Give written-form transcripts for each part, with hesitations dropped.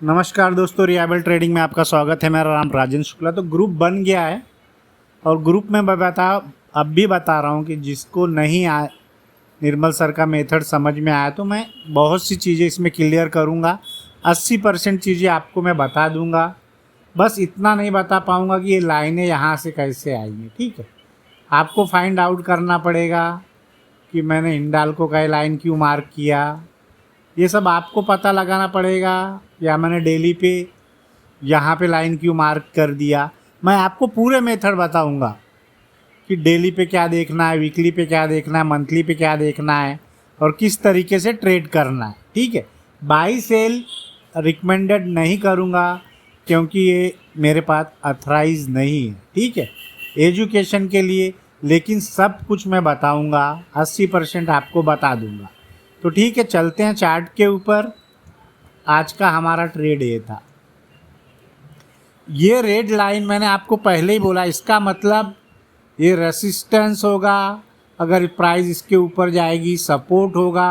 नमस्कार दोस्तों, रियाबल ट्रेडिंग में आपका स्वागत है। मेरा नाम राजेंद्र शुक्ला। तो ग्रुप बन गया है और ग्रुप में मैं अब भी बता रहा हूँ कि जिसको नहीं आए निर्मल सर का मेथड समझ में आया तो मैं बहुत सी चीज़ें इसमें क्लियर करूँगा। 80% चीज़ें आपको मैं बता दूँगा। बस इतना नहीं बता पाऊँगा कि ये लाइनें यहाँ से कैसे आई हैं। ठीक है, आपको फाइंड आउट करना पड़ेगा कि मैंने हिंडाल्को का लाइन क्यों मार्क किया। ये सब आपको पता लगाना पड़ेगा। या मैंने डेली पे यहाँ पे लाइन क्यों मार्क कर दिया। मैं आपको पूरे मेथड बताऊंगा कि डेली पे क्या देखना है, वीकली पे क्या देखना है, मंथली पे क्या देखना है और किस तरीके से ट्रेड करना है। ठीक है, बाई सेल रिकमेंडेड नहीं करूँगा क्योंकि ये मेरे पास अथराइज नहीं है। ठीक है, एजुकेशन के लिए, लेकिन सब कुछ मैं बताऊंगा। 80% आपको बता दूंगा। तो ठीक है, चलते हैं चार्ट के ऊपर। आज का हमारा ट्रेड ये था। ये रेड लाइन मैंने आपको पहले ही बोला, इसका मतलब ये रेसिस्टेंस होगा। अगर प्राइस इसके ऊपर जाएगी सपोर्ट होगा।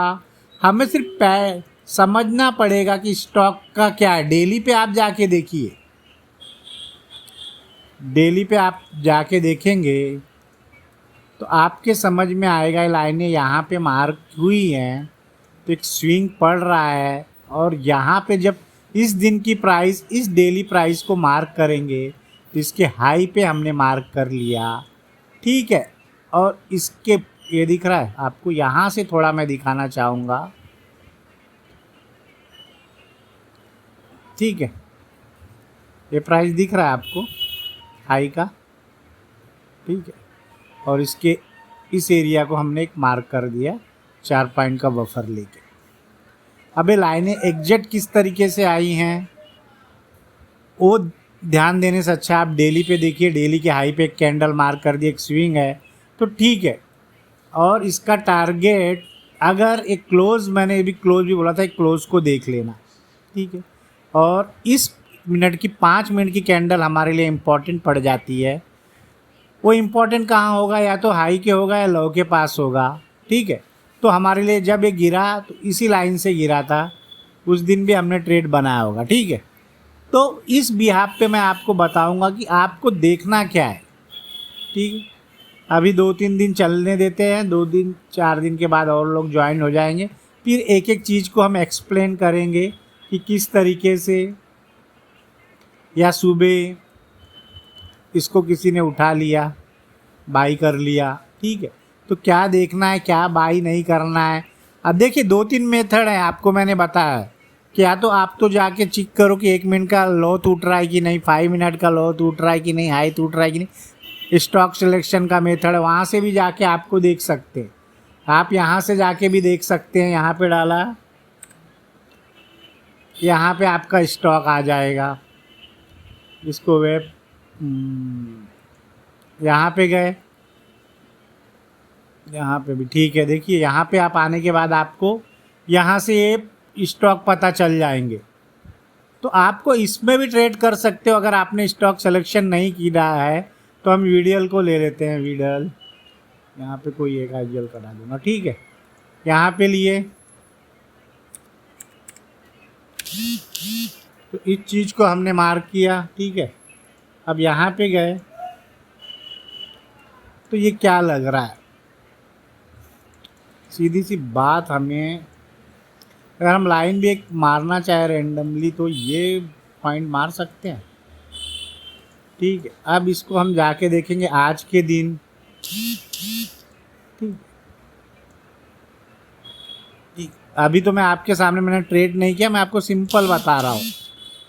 हमें सिर्फ समझना पड़ेगा कि स्टॉक का क्या है। डेली पे आप जाके देखिए, डेली पे आप जाके देखेंगे तो आपके समझ में आएगा। ये लाइनें यहाँ पे मार्क हुई हैं तो एक स्विंग पड़ रहा है और यहाँ पे जब इस दिन की प्राइस इस डेली प्राइस को मार्क करेंगे तो इसके हाई पे हमने मार्क कर लिया। ठीक है, और इसके ये दिख रहा है आपको, यहाँ से थोड़ा मैं दिखाना चाहूँगा। ठीक है, ये प्राइस दिख रहा है आपको हाई का। ठीक है, और इसके इस एरिया को हमने एक मार्क कर दिया 4 पॉइंट का बफर लेके। अब ये लाइनें एग्जैक्ट किस तरीके से आई हैं वो ध्यान देने से अच्छा आप डेली पे देखिए। डेली के हाई पे एक कैंडल मार्क कर दी, एक स्विंग है तो ठीक है। और इसका टारगेट अगर एक क्लोज, मैंने भी क्लोज भी बोला था, एक क्लोज को देख लेना। ठीक है, और इस मिनट की 5 मिनट की कैंडल हमारे लिए इम्पॉर्टेंट पड़ जाती है। वो इम्पॉर्टेंट कहाँ होगा, या तो हाई के होगा या लो के पास होगा। ठीक है, तो हमारे लिए जब ये गिरा तो इसी लाइन से गिरा था, उस दिन भी हमने ट्रेड बनाया होगा। ठीक है, तो इस बिहाफ पे मैं आपको बताऊंगा कि आपको देखना क्या है। ठीक है, अभी 2-3 दिन चलने देते हैं, 2 दिन 4 दिन के बाद और लोग ज्वाइन हो जाएंगे। फिर एक एक चीज़ को हम एक्सप्लेन करेंगे कि किस तरीके से, या सुबह इसको किसी ने उठा लिया, बाई कर लिया। ठीक है, तो क्या देखना है, क्या बाई नहीं करना है। अब देखिए 2-3 मेथड है आपको मैंने बताया कि या तो आप तो जाके चेक करो कि 1 मिनट का लो टूट रहा है कि नहीं, 5 मिनट का लो टूट रहा है कि नहीं, हाई टूट रहा है कि नहीं। स्टॉक सिलेक्शन का मेथड है, वहाँ से भी जाके आपको देख सकते हैं। आप यहाँ से जाके भी देख सकते हैं। यहाँ पे डाला, यहाँ पे आपका स्टॉक आ जाएगा। इसको वेब यहाँ पे गए, यहाँ पे भी ठीक है। देखिए यहाँ पे आप आने के बाद आपको यहाँ से ये स्टॉक पता चल जाएंगे। तो आपको इसमें भी ट्रेड कर सकते हो। अगर आपने स्टॉक सिलेक्शन नहीं किया है तो हम वीडियल को ले लेते हैं। वीडियल यहाँ पे कोई एक आईजीएल करा दूंगा। ठीक है, यहाँ पे लिए तो इस चीज़ को हमने मार्क किया। ठीक है, अब यहाँ पे गए तो ये क्या लग रहा है, सीधी सी बात, हमें अगर हम लाइन भी एक मारना चाहे रेंडमली तो ये पॉइंट मार सकते हैं। ठीक है, अब इसको हम जाके देखेंगे आज के दिन। ठीक, अभी तो मैं आपके सामने मैंने ट्रेड नहीं किया, मैं आपको सिंपल बता रहा हूँ,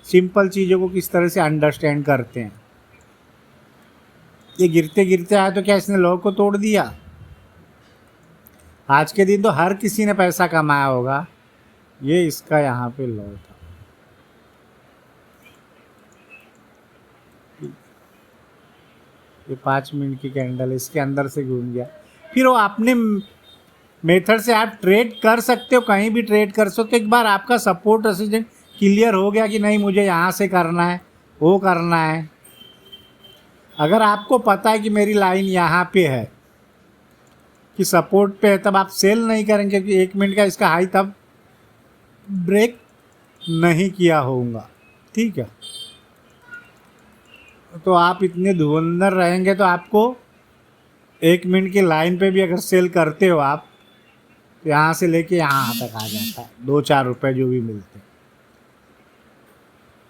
सिंपल चीज़ों को किस तरह से अंडरस्टैंड करते हैं। ये गिरते गिरते आया तो क्या इसने लो को तोड़ दिया। आज के दिन तो हर किसी ने पैसा कमाया होगा। ये इसका यहाँ पे लो था। ये 5 मिनट की कैंडल इसके अंदर से घूम गया। फिर वो अपने मेथड से आप ट्रेड कर सकते हो, कहीं भी ट्रेड कर सकते हो। एक बार आपका सपोर्ट रेजिस्टेंस क्लियर हो गया कि नहीं मुझे यहाँ से करना है, वो करना है। अगर आपको पता है कि मेरी लाइन यहाँ पे है, कि सपोर्ट पे है, तब आप सेल नहीं करेंगे क्योंकि 1 मिनट का इसका हाई तब ब्रेक नहीं किया होऊंगा, ठीक है। तो आप इतने धुरंधर रहेंगे तो आपको 1 मिनट की लाइन पे भी अगर सेल करते हो आप, तो यहाँ से लेके यहाँ तक आ जाता है, 2-4 रुपए जो भी मिलते हैं।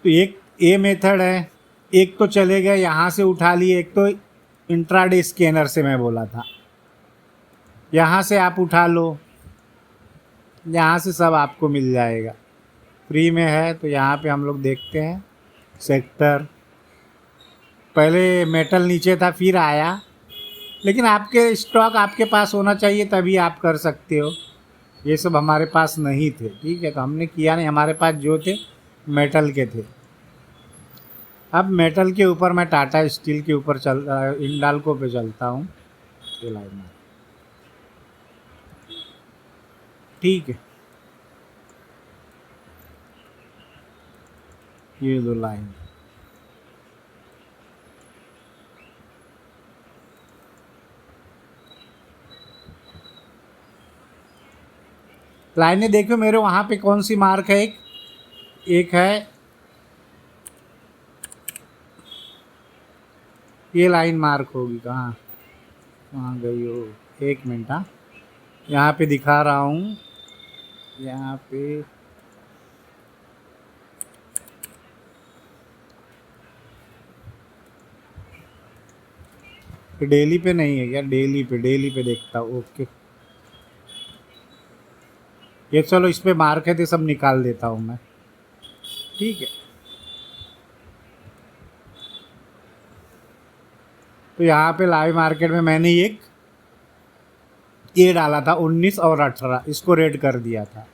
तो एक ये मेथड है। एक तो चले गए यहाँ से उठा लिए, एक तो इंट्राडे स्कैनर से मैं बोला था, यहाँ से आप उठा लो, यहाँ से सब आपको मिल जाएगा, फ्री में है। तो यहाँ पे हम लोग देखते हैं सेक्टर, पहले मेटल नीचे था फिर आया, लेकिन आपके स्टॉक आपके पास होना चाहिए तभी आप कर सकते हो। ये सब हमारे पास नहीं थे, ठीक है, तो हमने किया नहीं। हमारे पास जो थे मेटल के थे। अब मेटल के ऊपर मैं टाटा स्टील के ऊपर हिंडाल्को पे चलता हूँ, ये लाइन में, ठीक है। ये दो लाइन, लाइनें देखो मेरे वहाँ पे कौन सी मार्क है। एक है ये लाइन मार्क होगी, कहाँ गई हो, 1 मिनट। हाँ, यहाँ पे दिखा रहा हूँ, यहाँ पे डेली पे नहीं है क्या? डेली पे देखता हूँ, ओके। ये चलो इस पे मार्क है तो सब निकाल देता हूँ मैं, ठीक है। तो यहाँ पे लाइव मार्केट में मैंने एक ये डाला था 19 और 18, इसको रेड कर दिया था।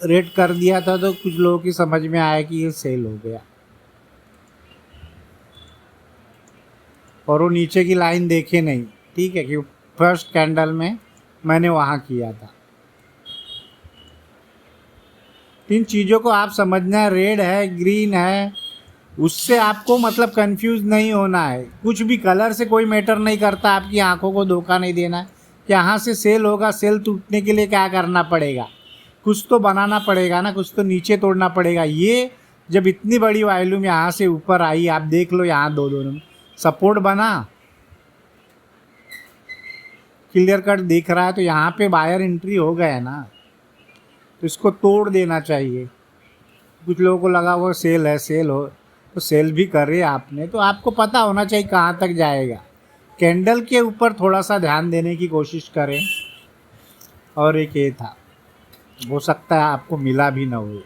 तो कुछ लोगों की समझ में आया कि ये सेल हो गया, और वो नीचे की लाइन देखे नहीं, ठीक है, कि फर्स्ट कैंडल में मैंने वहाँ किया था। इन चीज़ों को आप समझना है, रेड है ग्रीन है, उससे आपको मतलब कंफ्यूज नहीं होना है। कुछ भी कलर से कोई मैटर नहीं करता, आपकी आंखों को धोखा नहीं देना है कि यहाँ से सेल होगा। सेल टूटने के लिए क्या करना पड़ेगा? कुछ तो बनाना पड़ेगा ना, कुछ तो नीचे तोड़ना पड़ेगा। ये जब इतनी बड़ी वॉल्यूम यहाँ से ऊपर आई, आप देख लो यहाँ दोनों सपोर्ट बना, क्लियर कट दिख रहा है, तो यहाँ पे बायर एंट्री हो गया ना, तो इसको तोड़ देना चाहिए। कुछ लोगों को लगा वो सेल है, सेल हो तो सेल भी करे आपने, तो आपको पता होना चाहिए कहाँ तक जाएगा। कैंडल के ऊपर थोड़ा सा ध्यान देने की कोशिश करें। और एक ये था, हो सकता है आपको मिला भी ना हो,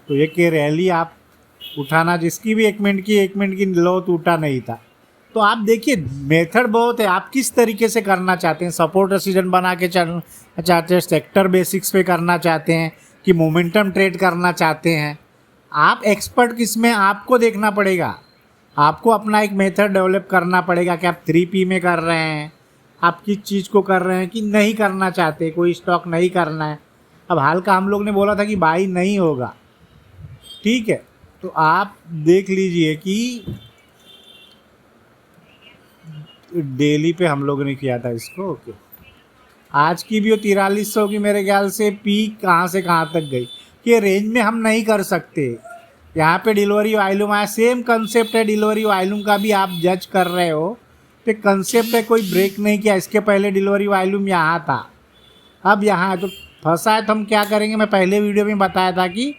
तो एक ये रैली आप उठाना, जिसकी भी 1 मिनट की लो टूटा नहीं था। तो आप देखिए मेथड बहुत है, आप किस तरीके से करना चाहते हैं। सपोर्ट रेसिस्टेंस बना के चलना चाहते हैं, सेक्टर बेसिक्स पे करना चाहते हैं, कि मोमेंटम ट्रेड करना चाहते हैं। आप एक्सपर्ट किस में, आपको देखना पड़ेगा। आपको अपना एक मेथड डेवलप करना पड़ेगा कि आप 3P में कर रहे हैं, आप किस चीज़ को कर रहे हैं, कि नहीं करना चाहते, कोई स्टॉक नहीं करना है। अब हाल का हम लोग ने बोला था कि बाई नहीं होगा, ठीक है, तो आप देख लीजिए कि डेली पे हम लोगों ने किया था इसको, ओके। आज की भी वो 4300 की मेरे ख्याल से पीक कहाँ से कहाँ तक गई, कि रेंज में हम नहीं कर सकते। यहाँ पे डिलीवरी वॉल्यूम आया, सेम कंसेप्ट है, डिलीवरी वॉल्यूम का भी आप जज कर रहे हो, तो कंसेप्ट है, कोई ब्रेक नहीं किया। इसके पहले डिलीवरी वॉल्यूम यहाँ था, अब यहाँ है, तो फंसा है। तो हम क्या करेंगे, मैं पहले वीडियो में बताया था कि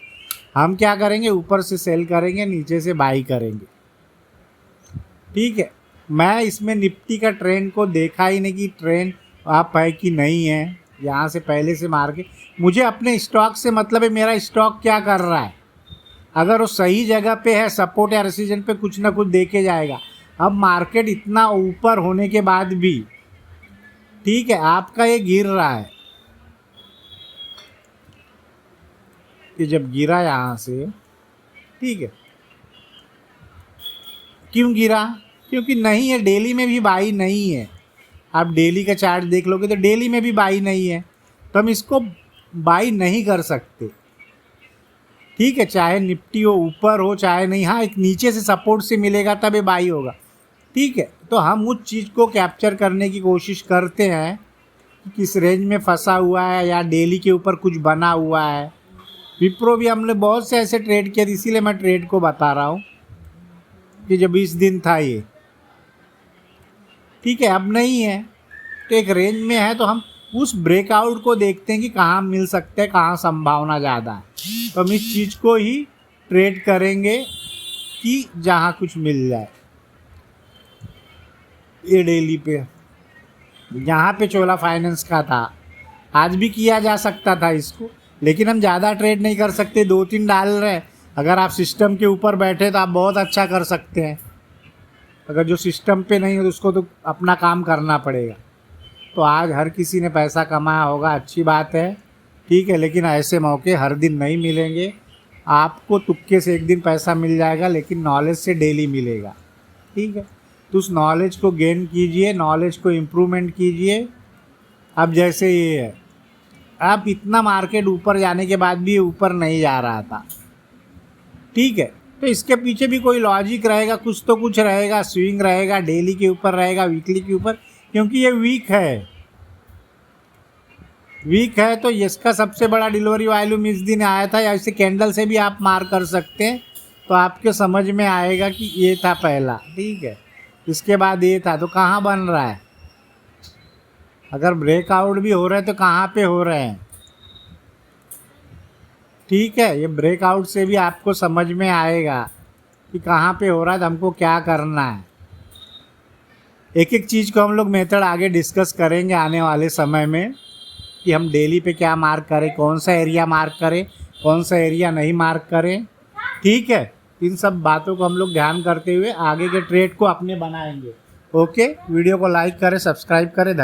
हम क्या करेंगे, ऊपर से सेल करेंगे, नीचे से बाई करेंगे, ठीक है। मैं इसमें निफ्टी का ट्रेंड को देखा ही नहीं कि ट्रेंड आप है कि नहीं है। यहाँ से पहले से मार के मुझे अपने स्टॉक से मतलब है, मेरा स्टॉक क्या कर रहा है। अगर वो सही जगह पे है, सपोर्ट या रेसिस्टेंस पे कुछ ना कुछ देके जाएगा। अब मार्केट इतना ऊपर होने के बाद भी, ठीक है, आपका ये गिर रहा है, कि जब गिरा यहाँ से, ठीक है, क्यों गिरा? क्योंकि नहीं है, डेली में भी बाई नहीं है। आप डेली का चार्ट देख लोगे तो डेली में भी बाई नहीं है, तो हम इसको बाई नहीं कर सकते, ठीक है। चाहे निफ्टी हो ऊपर हो चाहे नहीं, हाँ एक नीचे से सपोर्ट से मिलेगा तब ये बाई होगा, ठीक है। तो हम उस चीज़ को कैप्चर करने की कोशिश करते हैं कि किस रेंज में फंसा हुआ है या डेली के ऊपर कुछ बना हुआ है। विप्रो भी हमने बहुत से ऐसे ट्रेड किए, इसीलिए मैं ट्रेड को बता रहा हूँ कि जब 20 दिन था ये, ठीक है, अब नहीं है तो एक रेंज में है, तो हम उस ब्रेकआउट को देखते हैं कि कहाँ मिल सकते हैं, कहाँ संभावना ज़्यादा है, तो हम इस चीज़ को ही ट्रेड करेंगे कि जहाँ कुछ मिल जाए। ये डेली पे यहाँ पे चोला फाइनेंस का था, आज भी किया जा सकता था इसको, लेकिन हम ज़्यादा ट्रेड नहीं कर सकते, 2-3 डाल रहे हैं। अगर आप सिस्टम के ऊपर बैठे तो आप बहुत अच्छा कर सकते हैं, अगर जो सिस्टम पे नहीं है तो उसको तो अपना काम करना पड़ेगा। तो आज हर किसी ने पैसा कमाया होगा, अच्छी बात है, ठीक है, लेकिन ऐसे मौके हर दिन नहीं मिलेंगे। आपको तुक्के से एक दिन पैसा मिल जाएगा, लेकिन नॉलेज से डेली मिलेगा, ठीक है। तो उस नॉलेज को गेन कीजिए, नॉलेज को इम्प्रूवमेंट कीजिए। अब जैसे ये है, अब इतना मार्केट ऊपर जाने के बाद भी ऊपर नहीं जा रहा था, ठीक है, तो इसके पीछे भी कोई लॉजिक रहेगा, कुछ तो कुछ रहेगा, स्विंग रहेगा, डेली के ऊपर रहेगा, वीकली के ऊपर, क्योंकि ये वीक है तो इसका सबसे बड़ा डिलीवरी वॉल्यूम इस दिन आया था, या इसे कैंडल से भी आप मार कर सकते हैं, तो आपके समझ में आएगा कि ये था पहला, ठीक है, इसके बाद ये था, तो कहाँ बन रहा है, अगर ब्रेकआउट भी हो रहे हैं तो कहाँ पे हो रहे हैं, ठीक है। ये ब्रेकआउट से भी आपको समझ में आएगा कि कहाँ पे हो रहा है, तो हमको क्या करना है। एक एक चीज़ को हम लोग मेथड आगे डिस्कस करेंगे आने वाले समय में, कि हम डेली पे क्या मार्क करें, कौन सा एरिया मार्क करें, कौन सा एरिया नहीं मार्क करें, ठीक है। इन सब बातों को हम लोग ध्यान करते हुए आगे के ट्रेड को अपने बनाएंगे। ओके, वीडियो को लाइक करें, सब्सक्राइब करें।